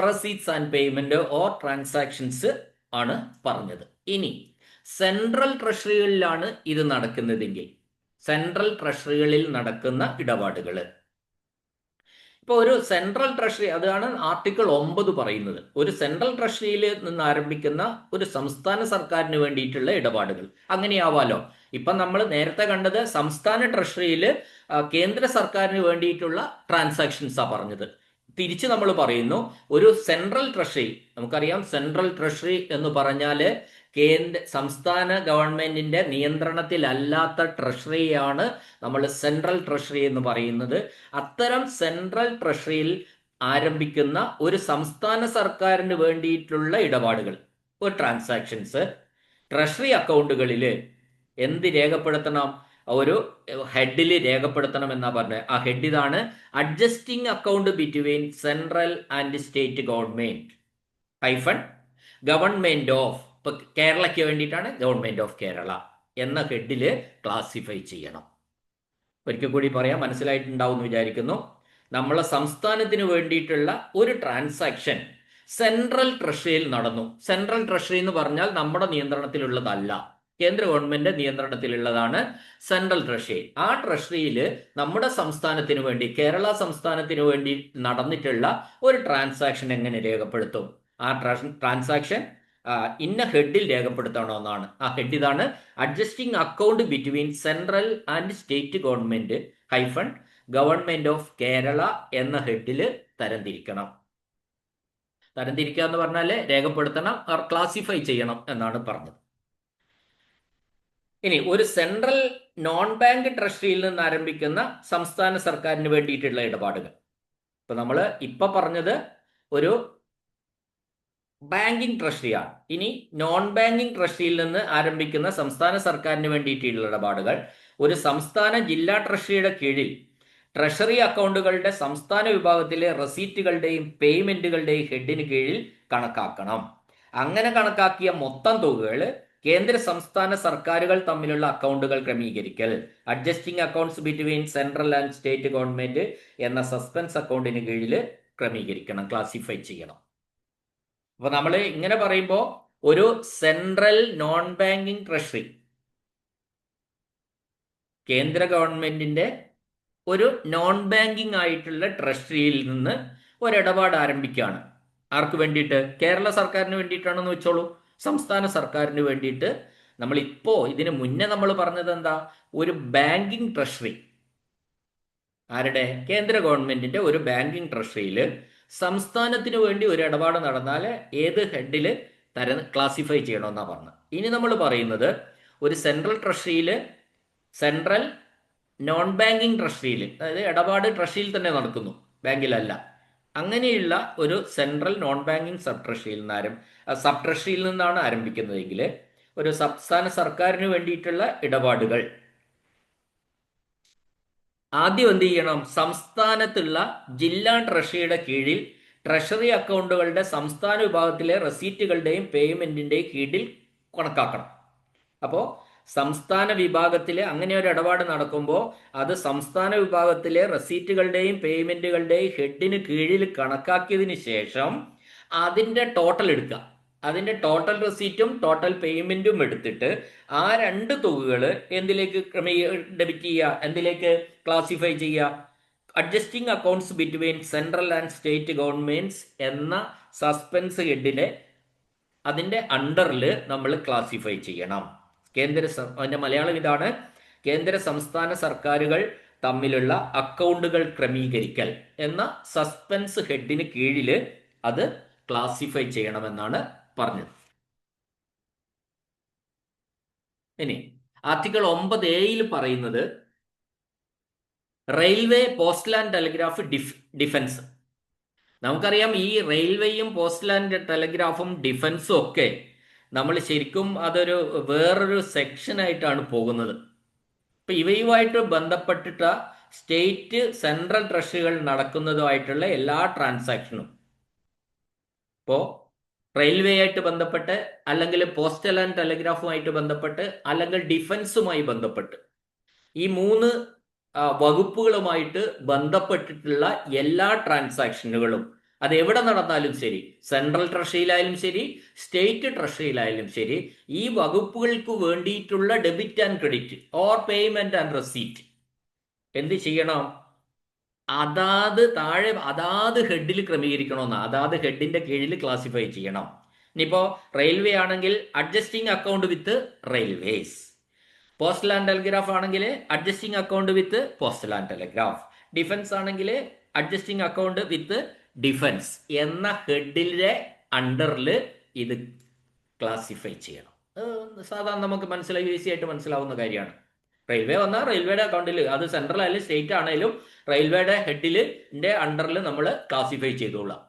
receipts and payment or transactions ആണ് പറഞ്ഞത്. ഇനി സെൻട്രൽ ട്രഷറികളിലാണ് ഇത് നടക്കുന്നതെങ്കിൽ സെൻട്രൽ ട്രഷറികളിൽ നടക്കുന്ന ഇടപാടുകൾ. ഇപ്പോൾ ഒരു സെൻട്രൽ ട്രഷറി, അതാണ് ആർട്ടിക്കിൾ 9 പറയുന്നത്. ഒരു സെൻട്രൽ ട്രഷറിയിൽ നിന്ന് ആരംഭിക്കുന്ന ഒരു സംസ്ഥാന സർക്കാരിന് വേണ്ടിയിട്ടുള്ള ഇടപാടുകൾ. അങ്ങനെയാവാലോ. ഇപ്പം നമ്മൾ നേരത്തെ കണ്ടത് സംസ്ഥാന ട്രഷറിയിൽ കേന്ദ്ര സർക്കാരിന് വേണ്ടിയിട്ടുള്ള ട്രാൻസാക്ഷൻസാണ് പറഞ്ഞത്. തിരിച്ച് നമ്മൾ പറയുന്നു, ഒരു സെൻട്രൽ ട്രഷറി, നമുക്കറിയാം സെൻട്രൽ ട്രഷറി എന്ന് പറഞ്ഞാൽ സംസ്ഥാന ഗവൺമെന്റിന്റെ നിയന്ത്രണത്തിലല്ലാത്ത ട്രഷറിയാണ് നമ്മൾ സെൻട്രൽ ട്രഷറി എന്ന് പറയുന്നത്. അത്തരം സെൻട്രൽ ട്രഷറിയിൽ ആരംഭിക്കുന്ന ഒരു സംസ്ഥാന സർക്കാരിന് വേണ്ടിയിട്ടുള്ള ഇടപാടുകൾ, ഒരു ട്രാൻസാക്ഷൻസ്, ട്രഷറി അക്കൗണ്ടുകളിൽ എന്ത് രേഖപ്പെടുത്തണം? ഒരു ഹെഡിൽ രേഖപ്പെടുത്തണം എന്നാ പറഞ്ഞത്. ആ ഹെഡ് ഇതാണ്: adjusting account between central and state government hyphen government of, ഇപ്പൊ കേരളയ്ക്ക് വേണ്ടിയിട്ടാണ് ഗവൺമെന്റ് ഓഫ് കേരള എന്ന ഹെഡിൽ ക്ലാസിഫൈ ചെയ്യണം. ഒരിക്കൽ കൂടി പറയാം, മനസ്സിലായിട്ടുണ്ടാവും എന്ന് വിചാരിക്കുന്നു. നമ്മളെ സംസ്ഥാനത്തിന് വേണ്ടിയിട്ടുള്ള ഒരു ട്രാൻസാക്ഷൻ സെൻട്രൽ ട്രഷറിയിൽ നടന്നു. സെൻട്രൽ ട്രഷറി എന്ന് പറഞ്ഞാൽ നമ്മുടെ നിയന്ത്രണത്തിലുള്ളതല്ല, കേന്ദ്ര ഗവൺമെന്റ് നിയന്ത്രണത്തിലുള്ളതാണ് സെൻട്രൽ ട്രഷറി. ആ ട്രഷറിയിൽ നമ്മുടെ സംസ്ഥാനത്തിന് വേണ്ടി, കേരള സംസ്ഥാനത്തിന് വേണ്ടി നടന്നിട്ടുള്ള ഒരു ട്രാൻസാക്ഷൻ എങ്ങനെ രേഖപ്പെടുത്തും? ആ ട്രാൻസാക്ഷൻ ഇന്ന ഹെഡിൽ രേഖപ്പെടുത്തണമെന്നാണ്. ആ ഹെഡ് ഇതാണ്: adjusting account between central and state government hyphen government of Kerala എന്ന ഹെഡിൽ തരംതിരിക്കണം. തരംതിരിക്കുക എന്ന് പറഞ്ഞാൽ രേഖപ്പെടുത്തണം, ക്ലാസിഫൈ ചെയ്യണം എന്നാണ് പറഞ്ഞത്. ഇനി ഒരു സെൻട്രൽ നോൺ ബാങ്ക് ട്രഷറിയിൽ നിന്ന് ആരംഭിക്കുന്ന സംസ്ഥാന സർക്കാരിന് വേണ്ടിയിട്ടുള്ള ഇടപാടുകൾ. ഇപ്പൊ നമ്മൾ ഇപ്പൊ പറഞ്ഞത് ഒരു ബാങ്കിങ് ട്രഷറിയാണ്. ഇനി നോൺ ബാങ്കിങ് ട്രഷറിയിൽ നിന്ന് ആരംഭിക്കുന്ന സംസ്ഥാന സർക്കാരിന് വേണ്ടിയിട്ടുള്ള ഇടപാടുകൾ ഒരു സംസ്ഥാന ജില്ലാ ട്രഷറിയുടെ കീഴിൽ ട്രഷറി അക്കൗണ്ടുകളുടെ സംസ്ഥാന വിഭാഗത്തിലെ റെസീറ്റുകളുടെയും പേയ്മെന്റുകളുടെയും ഹെഡിന് കീഴിൽ കണക്കാക്കണം. അങ്ങനെ കണക്കാക്കിയ മൊത്തം തുകകൾ കേന്ദ്ര സംസ്ഥാന സർക്കാരുകൾ തമ്മിലുള്ള അക്കൗണ്ടുകൾ ക്രമീകരിക്കൽ, adjusting accounts between central and state government എന്ന സസ്പെൻസ് അക്കൗണ്ടിന് കീഴിൽ ക്രമീകരിക്കണം, ക്ലാസിഫൈ ചെയ്യണം. അപ്പൊ നമ്മൾ ഇങ്ങനെ പറയുമ്പോൾ ഒരു സെൻട്രൽ നോൺ ബാങ്കിങ് ട്രഷറി, കേന്ദ്ര ഗവൺമെന്റിന്റെ ഒരു നോൺ ബാങ്കിങ് ആയിട്ടുള്ള ട്രഷറിയിൽ നിന്ന് ഒരിടപാട് ആരംഭിക്കുകയാണ്. ആർക്ക് വേണ്ടിയിട്ട്? കേരള സർക്കാരിന് വേണ്ടിയിട്ടാണെന്ന് വെച്ചോളൂ. സംസ്ഥാന സർക്കാരിന് വേണ്ടിയിട്ട്. നമ്മളിപ്പോ ഇതിന് മുന്നേ നമ്മൾ പറഞ്ഞത് എന്താ? ഒരു ബാങ്കിങ് ട്രഷറി, ആരുടെ? കേന്ദ്ര ഗവൺമെന്റിന്റെ ഒരു ബാങ്കിങ് ട്രഷറിയിൽ സംസ്ഥാനത്തിന് വേണ്ടി ഒരു ഇടപാട് നടന്നാൽ ഏത് ഹെഡിൽ ക്ലാസിഫൈ ചെയ്യണമെന്നാണ് പറഞ്ഞത്. ഇനി നമ്മൾ പറയുന്നത് ഒരു സെൻട്രൽ ട്രഷറിയിൽ, സെൻട്രൽ നോൺ ബാങ്കിങ് ട്രഷറിയിൽ, അതായത് ഇടപാട് ട്രഷറിയിൽ തന്നെ നടക്കുന്നു, ബാങ്കിലല്ല, അങ്ങനെയുള്ള ഒരു സെൻട്രൽ നോൺ ബാങ്കിങ് സബ് ട്രഷറിയിൽ നിന്നാണ് ആരംഭിക്കുന്നതെങ്കിൽ ഒരു സംസ്ഥാന സർക്കാരിന് വേണ്ടിയിട്ടുള്ള ഇടപാടുകൾ ആദ്യം എന്ത് ചെയ്യണം? സംസ്ഥാനത്തുള്ള ജില്ലാ ട്രഷറിയുടെ കീഴിൽ ട്രഷറി അക്കൗണ്ടുകളുടെ സംസ്ഥാന വിഭാഗത്തിലെ റെസീറ്റുകളുടെയും പേയ്മെന്റിന്റെയും കീഴിൽ കണക്കാക്കണം. അപ്പോൾ സംസ്ഥാന വിഭാഗത്തിലെ അങ്ങനെ ഒരു ഇടപാട് നടക്കുമ്പോൾ അത് സംസ്ഥാന വിഭാഗത്തിലെ റെസീറ്റുകളുടെയും പേയ്മെന്റുകളുടെയും ഹെഡിന് കീഴിൽ കണക്കാക്കിയതിന് ശേഷം അതിന്റെ ടോട്ടൽ എടുക്കുക. അതിന്റെ ടോട്ടൽ റെസീറ്റും ടോട്ടൽ പേയ്മെന്റും എടുത്തിട്ട് ആ രണ്ട് തുകകൾ എന്തിലേക്ക് ഡെബിറ്റ് ചെയ്യുക, എന്തിലേക്ക് ക്ലാസിഫൈ ചെയ്യുക? Adjusting accounts between central and state governments എന്ന സസ്പെൻസ് ഹെഡിനെ അതിന്റെ അണ്ടറിൽ നമ്മൾ ക്ലാസിഫൈ ചെയ്യണം. അതിന്റെ മലയാളം ഇതാണ്: കേന്ദ്ര സംസ്ഥാന സർക്കാരുകൾ തമ്മിലുള്ള അക്കൗണ്ടുകൾ ക്രമീകരിക്കൽ എന്ന സസ്പെൻസ് ഹെഡിന് കീഴിൽ അത് ക്ലാസിഫൈ ചെയ്യണമെന്നാണ് പറഞ്ഞത്. ഇനി ആർട്ടിക്കിൾ 9A പറയുന്നത് railway, postal and telegraph defence. നമുക്കറിയാം ഈ റെയിൽവേയും പോസ്റ്റൽ ആൻഡ് ടെലിഗ്രാഫും ഡിഫൻസും ഒക്കെ നമ്മൾ ശരിക്കും അതൊരു വേറൊരു സെക്ഷനായിട്ടാണ് പോകുന്നത്. ഇപ്പൊ ഇവയുമായിട്ട് ബന്ധപ്പെട്ടിട്ട സ്റ്റേറ്റ് സെൻട്രൽ ട്രഷറികൾ നടക്കുന്നതുമായിട്ടുള്ള എല്ലാ ട്രാൻസാക്ഷനും, ഇപ്പോ റെയിൽവേ ആയിട്ട് ബന്ധപ്പെട്ട്, അല്ലെങ്കിൽ പോസ്റ്റൽ ആൻഡ് ടെലിഗ്രാഫുമായിട്ട് ബന്ധപ്പെട്ട്, അല്ലെങ്കിൽ ഡിഫൻസുമായി ബന്ധപ്പെട്ട്, ഈ മൂന്ന് വകുപ്പുകളുമായിട്ട് ബന്ധപ്പെട്ടിട്ടുള്ള എല്ലാ ട്രാൻസാക്ഷനുകളും അത് എവിടെ നടന്നാലും ശരി, സെൻട്രൽ ട്രഷറിയിലായാലും ശരി, സ്റ്റേറ്റ് ട്രഷറിയിലായാലും ശരി, ഈ വകുപ്പുകൾക്ക് വേണ്ടിയിട്ടുള്ള debit and credit or payment and receipt എന്ത് ചെയ്യണം? അതാത് ഹെഡിൽ ക്രമീകരിക്കണമെന്ന്, അതാത് ഹെഡിന്റെ കീഴിൽ ക്ലാസിഫൈ ചെയ്യണം. ഇനിയിപ്പോ റെയിൽവേ ആണെങ്കിൽ adjusting account with railways, postal and telegraph ആണെങ്കിൽ adjusting account with postal and telegraph, defence ആണെങ്കിൽ അഡ്ജസ്റ്റിംഗ് അക്കൗണ്ട് വിത്ത് ഡിഫൻസ് എന്ന ഹെഡിലെ അണ്ടറിൽ ഇത് ക്ലാസിഫൈ ചെയ്യണം. സാധാരണ നമുക്ക് ഈസി ആയിട്ട് മനസ്സിലാവുന്ന കാര്യമാണ്. റെയിൽവേ വന്നാൽ റെയിൽവേയുടെ അക്കൗണ്ടിൽ, അത് സെൻട്രൽ ആയാലും സ്റ്റേറ്റ് ആണെങ്കിലും റെയിൽവേയുടെ ഹെഡിലിന്റെ അണ്ടറിൽ നമ്മൾ ക്ലാസിഫൈ ചെയ്തോളാം.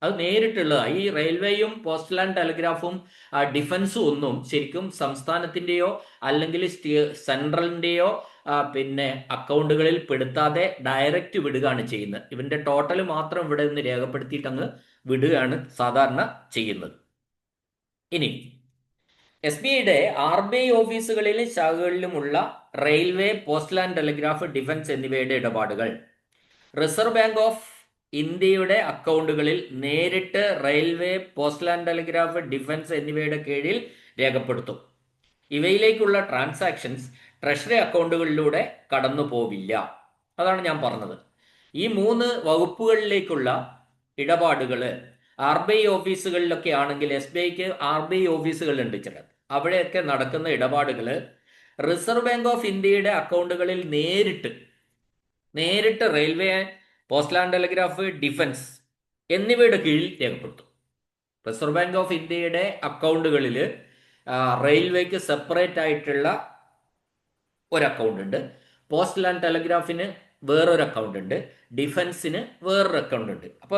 അത് നേരിട്ടുള്ളതാണ്. ഈ റെയിൽവേയും പോസ്റ്റൽ ആൻഡ് ടെലിഗ്രാഫും ഡിഫൻസും ഒന്നും ശരിക്കും സംസ്ഥാനത്തിന്റെയോ അല്ലെങ്കിൽ സെൻട്രലിന്റെയോ പിന്നെ അക്കൗണ്ടുകളിൽ പെടുത്താതെ ഡയറക്റ്റ് വിടുകയാണ് ചെയ്യുന്നത്. ഇവന്റെ ടോട്ടൽ മാത്രം ഇവിടെ നിന്ന് രേഖപ്പെടുത്തിയിട്ട് അങ്ങ് വിടുകയാണ് സാധാരണ ചെയ്യുന്നത്. ഇനി SBIയുടെ RBI ഓഫീസുകളിലും ശാഖകളിലുമുള്ള railway, postal and telegraph, defence എന്നിവയുടെ ഇടപാടുകൾ റിസർവ് ബാങ്ക് ഓഫ് ഇന്ത്യയുടെ അക്കൗണ്ടുകളിൽ നേരിട്ട് railway, postal and telegraph, defence എന്നിവയുടെ കീഴിൽ രേഖപ്പെടുത്തും. ഇവയിലേക്കുള്ള ട്രാൻസാക്ഷൻസ് ട്രഷറി അക്കൗണ്ടുകളിലൂടെ കടന്നു പോവില്ല. അതാണ് ഞാൻ പറഞ്ഞത്. ഈ മൂന്ന് വകുപ്പുകളിലേക്കുള്ള ഇടപാടുകൾ RBI ഓഫീസുകളിലൊക്കെ ആണെങ്കിൽ, SBIക്ക് RBI ഓഫീസുകളുണ്ട് ചില, അവിടെയൊക്കെ നടക്കുന്ന ഇടപാടുകൾ റിസർവ് ബാങ്ക് ഓഫ് ഇന്ത്യയുടെ അക്കൗണ്ടുകളിൽ നേരിട്ട് railway, postal and telegraph, defence എന്നിവയുടെ കീഴിൽ രേഖപ്പെടുത്തും. റിസർവ് ബാങ്ക് ഓഫ് ഇന്ത്യയുടെ അക്കൗണ്ടുകളിൽ റെയിൽവേക്ക് സെപ്പറേറ്റ് ആയിട്ടുള്ള ഒരു അക്കൗണ്ട് ഉണ്ട്, പോസ്റ്റൽ ആൻഡ് ടെലിഗ്രാഫിന് വേറൊരു അക്കൗണ്ട് ഉണ്ട്, ഡിഫൻസിന് വേറൊരു അക്കൗണ്ട് ഉണ്ട്. അപ്പോൾ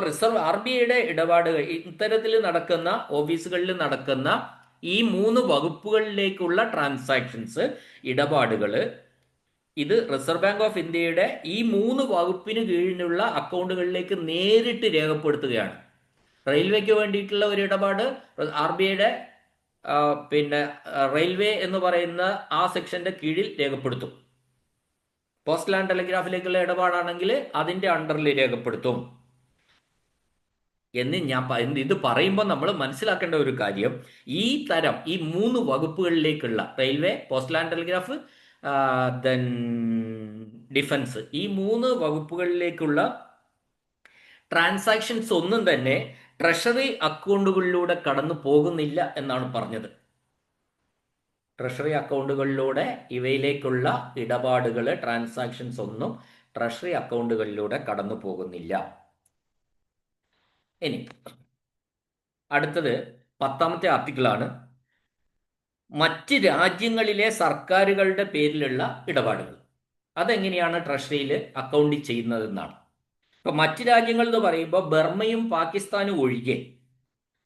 RBIയുടെ ഇടപാടുകൾ ഇത്തരത്തിൽ നടക്കുന്ന ഓഫീസുകളിൽ നടക്കുന്ന ഈ മൂന്ന് വകുപ്പുകളിലേക്കുള്ള ട്രാൻസാക്ഷൻസ്, ഇടപാടുകൾ, ഇത് റിസർവ് ബാങ്ക് ഓഫ് ഇന്ത്യയുടെ ഈ മൂന്ന് വകുപ്പിന് കീഴിലുള്ള അക്കൗണ്ടുകളിലേക്ക് നേരിട്ട് രേഖപ്പെടുത്തുകയാണ്. റെയിൽവേക്ക് വേണ്ടിയിട്ടുള്ള ഒരു ഇടപാട് RBIയുടെ പിന്നെ റെയിൽവേ എന്ന് പറയുന്ന ആ സെക്ഷന്റെ കീഴിൽ രേഖപ്പെടുത്തും. പോസ്റ്റൽ ആൻഡ് ടെലിഗ്രാഫിലേക്കുള്ള ഇടപാടാണെങ്കിൽ അതിന്റെ അണ്ടറിൽ രേഖപ്പെടുത്തും എന്ന് ഇത് പറയുമ്പോൾ നമ്മൾ മനസ്സിലാക്കേണ്ട ഒരു കാര്യം, ഈ മൂന്ന് വകുപ്പുകളിലേക്കുള്ള railway, postal and telegraph, then defence, ഈ മൂന്ന് വകുപ്പുകളിലേക്കുള്ള ട്രാൻസാക്ഷൻസ് ഒന്നും തന്നെ ട്രഷറി അക്കൗണ്ടുകളിലൂടെ കടന്നു പോകുന്നില്ല എന്നാണ് പറഞ്ഞത്. ട്രഷറി അക്കൗണ്ടുകളിലൂടെ ഇവയിലേക്കുള്ള ഇടപാടുകൾ, ട്രാൻസാക്ഷൻസ് ഒന്നും ട്രഷറി അക്കൗണ്ടുകളിലൂടെ കടന്നു പോകുന്നില്ല. ഇനി അടുത്തത് 10ാമത്തെ ആർട്ടിക്കിളാണ്. മറ്റ് രാജ്യങ്ങളിലെ സർക്കാരുകളുടെ പേരിലുള്ള ഇടപാടുകൾ അതെങ്ങനെയാണ് ട്രഷറിയിൽ അക്കൗണ്ട് ചെയ്യുന്നതെന്നാണ്. ഇപ്പൊ മറ്റ് രാജ്യങ്ങൾ എന്ന് പറയുമ്പോൾ ബർമ്മയും പാകിസ്ഥാനും ഒഴികെ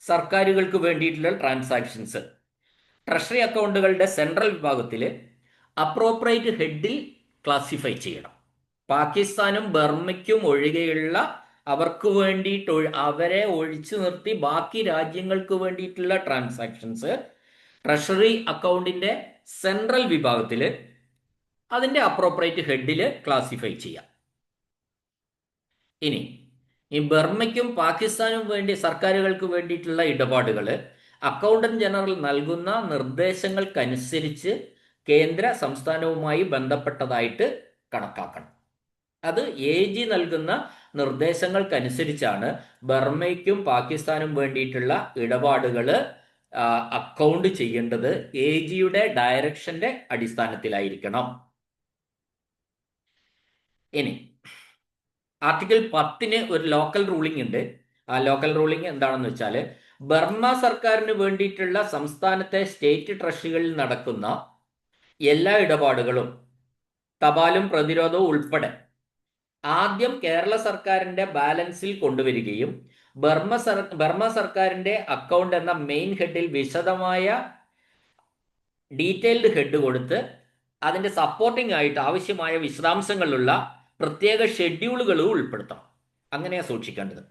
സർക്കാരുകൾക്ക് വേണ്ടിയിട്ടുള്ള ട്രാൻസാക്ഷൻസ് ട്രഷറി അക്കൗണ്ടുകളുടെ സെൻട്രൽ വിഭാഗത്തിൽ അപ്രോപ്രിയേറ്റ് ഹെഡിൽ ക്ലാസിഫൈ ചെയ്യണം. പാകിസ്ഥാനും ബർമ്മയ്ക്കും ഒഴികെയുള്ള അവർക്ക് വേണ്ടിയിട്ട് അവരെ ഒഴിച്ചു നിർത്തി ബാക്കി രാജ്യങ്ങൾക്ക് വേണ്ടിയിട്ടുള്ള ട്രാൻസാക്ഷൻസ് ട്രഷറി അക്കൗണ്ടിന്റെ സെൻട്രൽ വിഭാഗത്തിൽ അതിന്റെ അപ്രോപ്രിയേറ്റ് ഹെഡിൽ ക്ലാസിഫൈ ചെയ്യാം. ഇനി ഈ ബർമ്മയ്ക്കും പാകിസ്ഥാനും വേണ്ടി സർക്കാരുകൾക്ക് വേണ്ടിയിട്ടുള്ള ഇടപാടുകൾ അക്കൗണ്ടന്റ് ജനറൽ നൽകുന്ന നിർദ്ദേശങ്ങൾക്കനുസരിച്ച് കേന്ദ്ര സംസ്ഥാനവുമായി ബന്ധപ്പെട്ടതായിട്ട് കണക്കാക്കണം. അത് AG നൽകുന്ന നിർദ്ദേശങ്ങൾക്കനുസരിച്ചാണ് ബർമ്മയ്ക്കും പാകിസ്ഥാനും വേണ്ടിയിട്ടുള്ള ഇടപാടുകൾ അക്കൗണ്ട് ചെയ്യേണ്ടത്. AGയുടെ ഡയറക്ഷന്റെ അടിസ്ഥാനത്തിലായിരിക്കണം. ഇനി ആർട്ടിക്കിൾ 10 ഒരു ലോക്കൽ റൂളിംഗ് ഉണ്ട്. ആ ലോക്കൽ റൂളിംഗ് എന്താണെന്ന് വെച്ചാൽ, ബർമ്മ സർക്കാരിന് വേണ്ടിയിട്ടുള്ള സംസ്ഥാനത്തെ സ്റ്റേറ്റ് ട്രഷറികളിൽ നടക്കുന്ന എല്ലാ ഇടപാടുകളും തപാലും പ്രതിരോധവും ഉൾപ്പെടെ ആദ്യം കേരള സർക്കാരിന്റെ ബാലൻസിൽ കൊണ്ടുവരികയും ബർമ്മ സർക്കാരിന്റെ അക്കൗണ്ട് എന്ന മെയിൻ ഹെഡിൽ വിശദമായ ഡീറ്റെയിൽഡ് ഹെഡ് കൊടുത്ത് അതിന്റെ സപ്പോർട്ടിംഗ് ആയിട്ട് ആവശ്യമായ വിശദാംശങ്ങളുള്ള പ്രത്യേക ഷെഡ്യൂളുകളും ഉൾപ്പെടുത്തണം. അങ്ങനെയാണ് സൂക്ഷിക്കേണ്ടത്.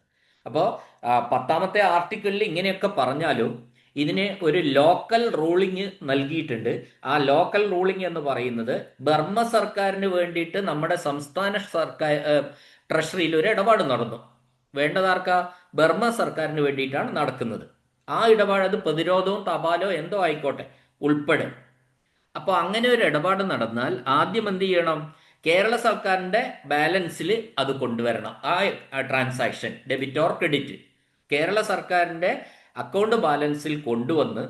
അപ്പോൾ 10ാമത്തെ ആർട്ടിക്കിളിൽ ഇങ്ങനെയൊക്കെ പറഞ്ഞാലും ഇതിന് ഒരു ലോക്കൽ റൂളിംഗ് നൽകിയിട്ടുണ്ട്. ആ ലോക്കൽ റൂളിംഗ് എന്ന് പറയുന്നത് ബർമ്മ സർക്കാരിന് വേണ്ടിയിട്ട് നമ്മുടെ സംസ്ഥാന സർക്കാർ ട്രഷറിയിൽ ഒരു ഇടപാട് നടന്നു. വേണ്ടതാർക്ക ബർമ്മ സർക്കാരിന് വേണ്ടിയിട്ടാണ് നടക്കുന്നത്. ആ ഇടപാട് അത് പ്രതിരോധവും തപാലോ എന്തോ ആയിക്കോട്ടെ ഉൾപ്പെടെ. അപ്പോൾ അങ്ങനെ ഒരു ഇടപാട് നടന്നാൽ ആദ്യം എന്ത് ചെയ്യണം? കേരള സർക്കാരിന്റെ ബാലൻസിൽ അത് കൊണ്ടുവരണം. ആ transaction debit or credit Kerala സർക്കാരിന്റെ അക്കൗണ്ട് ബാലൻസിൽ കൊണ്ടുവന്ന്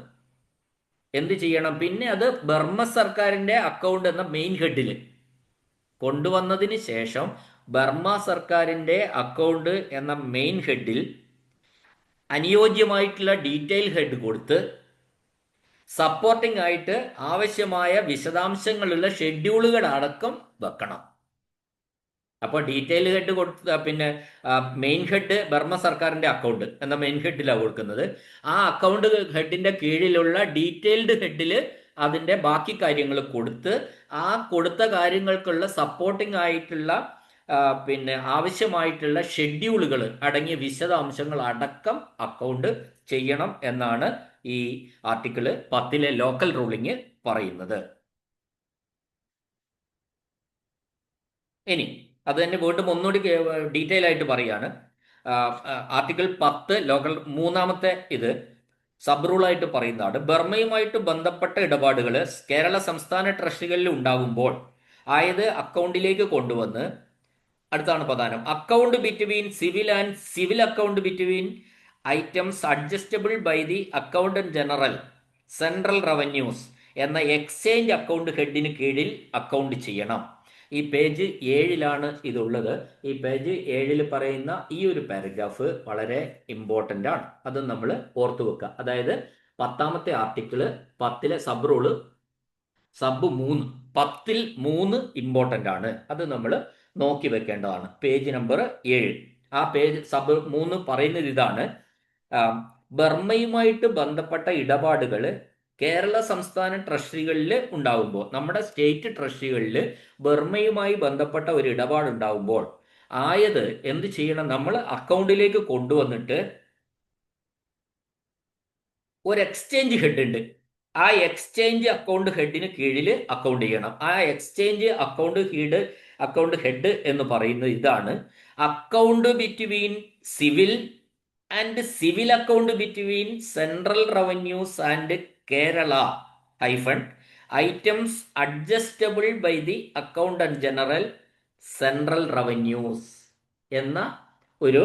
എന്ത് ചെയ്യണം? പിന്നെ അത് ബർമ്മ സർക്കാരിന്റെ അക്കൗണ്ട് എന്ന മെയിൻ ഹെഡിൽ കൊണ്ടുവന്നതിന് ശേഷം ബർമ്മ സർക്കാരിന്റെ അക്കൗണ്ട് എന്ന മെയിൻ ഹെഡിൽ അനുയോജ്യമായിട്ടുള്ള ഡീറ്റെയിൽ ഹെഡ് കൊടുത്ത് സപ്പോർട്ടിംഗ് ആയിട്ട് ആവശ്യമായ വിശദാംശങ്ങളുള്ള ഷെഡ്യൂളുകൾ അടക്കം വെക്കണം. അപ്പോൾ ഡീറ്റെയിൽ ഹെഡ് കൊടുത്ത പിന്നെ മെയിൻ ഹെഡ് ബർമ്മ സർക്കാരിന്റെ അക്കൗണ്ട് എന്ന മെയിൻ ഹെഡിലാണ് കൊടുക്കുന്നത്. ആ അക്കൗണ്ട് ഹെഡിന്റെ കീഴിലുള്ള ഡീറ്റെയിൽഡ് ഹെഡിൽ അതിന്റെ ബാക്കി കാര്യങ്ങൾ കൊടുത്ത് ആ കൊടുത്ത കാര്യങ്ങൾക്കുള്ള സപ്പോർട്ടിംഗ് ആയിട്ടുള്ള പിന്നെ ആവശ്യമായിട്ടുള്ള ഷെഡ്യൂളുകൾ അടങ്ങിയ വിശദാംശങ്ങൾ അടക്കം അക്കൗണ്ട് ചെയ്യണം എന്നാണ് ഈ ആർട്ടിക്കിള് 10 ലോക്കൽ റൂളിംഗ് പറയുന്നത്. ഇനി അത് തന്നെ വീണ്ടും ഒന്നുകൂടി ഡീറ്റെയിൽ ആയിട്ട് പറയാണ്. ആർട്ടിക്കിൾ 10 ലോക്കൽ 3ാമത്തെ ഇത് സബ് റൂളായിട്ട് പറയുന്നതാണ്. ബർമ്മയുമായിട്ട് ബന്ധപ്പെട്ട ഇടപാടുകൾ കേരള സംസ്ഥാന ട്രഷറികളിൽ ഉണ്ടാകുമ്പോൾ ആയത് അക്കൗണ്ടിലേക്ക് കൊണ്ടുവന്ന് അടുത്താണ് പ്രധാനം. Account between civil and civil account between items adjustable by the accountant general central revenues എന്ന എക്സ്ചേഞ്ച് അക്കൗണ്ട് ഹെഡിന് കീഴിൽ അക്കൗണ്ട് ചെയ്യണം. ഈ പേജ് 7 ഇതുള്ളത്. ഈ പേജ് 7 പറയുന്ന ഈ ഒരു പാരഗ്രാഫ് വളരെ ഇമ്പോർട്ടൻ്റ് ആണ്. അത് നമ്മൾ ഓർത്തു വെക്കുക. അതായത് 10ാമത്തെ ആർട്ടിക്കിള് 10 സബ് റൂള് സബ് 3 10ൽ 3 ഇമ്പോർട്ടൻ്റ് ആണ്. അത് നമ്മൾ നോക്കി വെക്കേണ്ടതാണ്. Page number 7. ആ പേജ് സബ് 3 പറയുന്നത് ഇതാണ്. ബർമ്മയുമായിട്ട് ബന്ധപ്പെട്ട ഇടപാടുകൾ കേരള സംസ്ഥാന ട്രഷറികളിൽ ഉണ്ടാകുമ്പോൾ, നമ്മുടെ സ്റ്റേറ്റ് ട്രഷറികളിൽ ബർമ്മയുമായി ബന്ധപ്പെട്ട ഒരു ഇടപാട് ഉണ്ടാകുമ്പോൾ ആയത് എന്ത് ചെയ്യണം? നമ്മൾ അക്കൗണ്ടിലേക്ക് കൊണ്ടുവന്നിട്ട് ഒരു എക്സ്ചേഞ്ച് ഹെഡ് ഉണ്ട്. ആ എക്സ്ചേഞ്ച് അക്കൗണ്ട് ഹെഡിന് കീഴിൽ അക്കൗണ്ട് ചെയ്യണം. ആ എക്സ്ചേഞ്ച് അക്കൗണ്ട് ഹെഡ് എന്ന് പറയുന്നത് ഇതാണ്. Account between civil and civil account between central revenues and Kerala items adjustable by the accountant general central revenues എന്ന ഒരു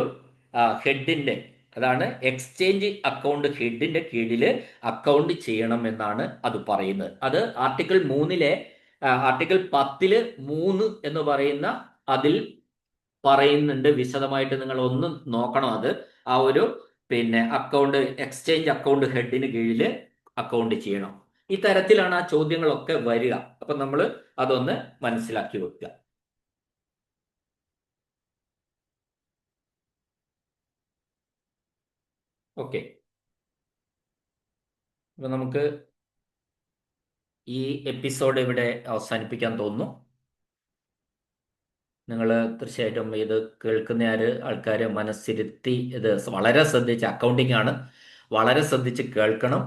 ഹെഡിന്റെ, അതാണ് എക്സ്ചേഞ്ച് അക്കൗണ്ട് ഹെഡിന്റെ കീഴിൽ അക്കൗണ്ട് ചെയ്യണം എന്നാണ് അത് പറയുന്നത്. അത് ആർട്ടിക്കിൾ 3 ആർട്ടിക്കിൾ 10 3 എന്ന് പറയുന്ന അതിൽ പറയുന്നുണ്ട് വിശദമായിട്ട്. നിങ്ങൾ ഒന്ന് നോക്കണം. അത് ആ ഒരു പിന്നെ എക്സ്ചേഞ്ച് അക്കൗണ്ട് ഹെഡിന് കീഴിൽ അക്കൗണ്ട് ചെയ്യണം. ഈ തരത്തിലാണ് ആ ചോദ്യങ്ങളൊക്കെ വരിക. അപ്പൊ നമ്മൾ അതൊന്ന് മനസ്സിലാക്കി വെക്കുക. ഓക്കെ, അപ്പൊ നമുക്ക് ഈ എപ്പിസോഡ് ഇവിടെ അവസാനിപ്പിക്കാൻ തോന്നുന്നു. നിങ്ങൾ തീർച്ചയായിട്ടും ഇത് കേൾക്കുന്ന ആൾക്കാർ മനസ്സിരുത്തി ഇത് വളരെ ശ്രദ്ധിച്ച്, അക്കൗണ്ടിങ് ആണ്, വളരെ ശ്രദ്ധിച്ച് കേൾക്കണം.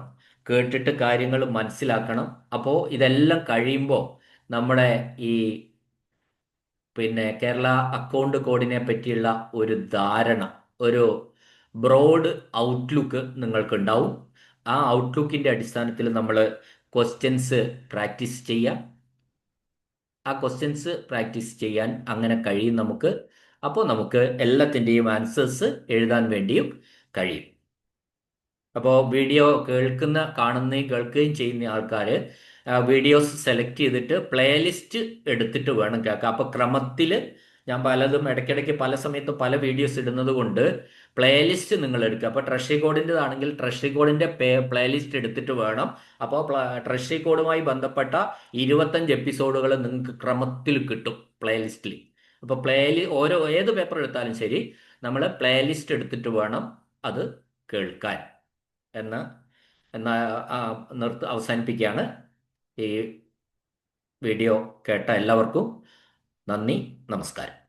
കേട്ടിട്ട് കാര്യങ്ങൾ മനസ്സിലാക്കണം. അപ്പോൾ ഇതെല്ലാം കഴിയുമ്പോൾ നമ്മുടെ ഈ പിന്നെ കേരള അക്കൗണ്ട് കോഡിനെ പറ്റിയുള്ള ഒരു ധാരണ, ഒരു ബ്രോഡ് ഔട്ട്ലുക്ക് നിങ്ങൾക്കുണ്ടാവും. ആ ഔട്ട്ലുക്കിൻ്റെ അടിസ്ഥാനത്തിൽ നമ്മൾ ക്വസ്റ്റ്യൻസ് പ്രാക്ടീസ് ചെയ്യാം. ആ ക്വസ്റ്റ്യൻസ് പ്രാക്ടീസ് ചെയ്യാൻ അങ്ങനെ കഴിയും നമുക്ക്. അപ്പോൾ നമുക്ക് എല്ലാത്തിൻ്റെയും ആൻസേഴ്സ് എഴുതാൻ വേണ്ടിയും കഴിയും. അപ്പോൾ വീഡിയോ കാണുകയും കേൾക്കുകയും ചെയ്യുന്ന ആൾക്കാർ വീഡിയോസ് സെലക്ട് ചെയ്തിട്ട് പ്ലേലിസ്റ്റ് എടുത്തിട്ട് വേണം കേൾക്കാം. അപ്പോൾ ക്രമത്തിൽ ഞാൻ പലതും ഇടയ്ക്കിടയ്ക്ക് പല സമയത്തും പല വീഡിയോസ് ഇടുന്നത് കൊണ്ട് പ്ലേലിസ്റ്റ് നിങ്ങൾ എടുക്കുക. അപ്പോൾ ട്രഷറി കോഡിൻ്റെതാണെങ്കിൽ ട്രഷറി കോഡിൻ്റെ പ്ലേലിസ്റ്റ് എടുത്തിട്ട് വേണം. അപ്പോൾ ട്രഷറി കോഡുമായി ബന്ധപ്പെട്ട 25 എപ്പിസോഡുകൾ നിങ്ങൾക്ക് ക്രമത്തിൽ കിട്ടും പ്ലേലിസ്റ്റിൽ. അപ്പോൾ ഏത് പേപ്പർ എടുത്താലും ശരി, നമ്മൾ പ്ലേ ലിസ്റ്റ് എടുത്തിട്ട് വേണം അത് കേൾക്കാൻ എന്ന് എന്ന അവസാനിപ്പിക്കുകയാണ്. ഈ വീഡിയോ കേട്ട എല്ലാവർക്കും നന്ദി, നമസ്കാരം.